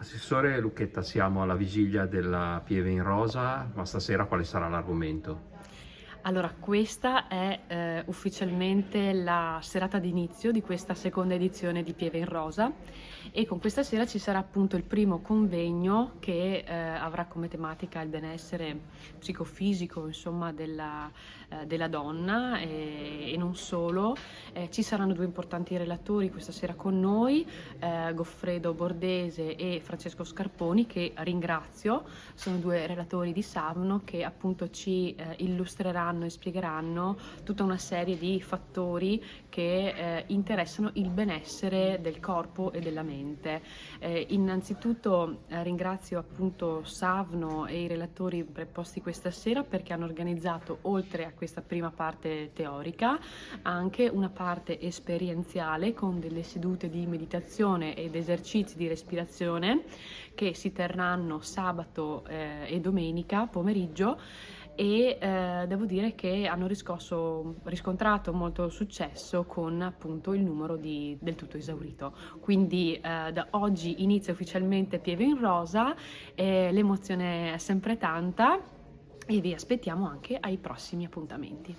Assessore Lucchetta, siamo alla vigilia della Pieve in Rosa, ma stasera quale sarà l'argomento? Allora, questa è ufficialmente la serata d'inizio di questa seconda edizione di Pieve in Rosa e con questa sera ci sarà appunto il primo convegno che avrà come tematica il benessere psicofisico, insomma, della donna e non solo. Ci saranno due importanti relatori questa sera con noi, Goffredo Bordese e Francesco Scarponi, che ringrazio. Sono due relatori di Savno che appunto ci illustreranno e spiegheranno tutta una serie di fattori che interessano il benessere del corpo e della mente. Innanzitutto ringrazio appunto Savno e i relatori preposti questa sera perché hanno organizzato, oltre a questa prima parte teorica, anche una parte esperienziale con delle sedute di meditazione ed esercizi di respirazione che si terranno sabato e domenica pomeriggio e devo dire che hanno riscontrato molto successo con appunto il numero del tutto esaurito. Quindi da oggi inizia ufficialmente Pieve in Rosa, l'emozione è sempre tanta e vi aspettiamo anche ai prossimi appuntamenti.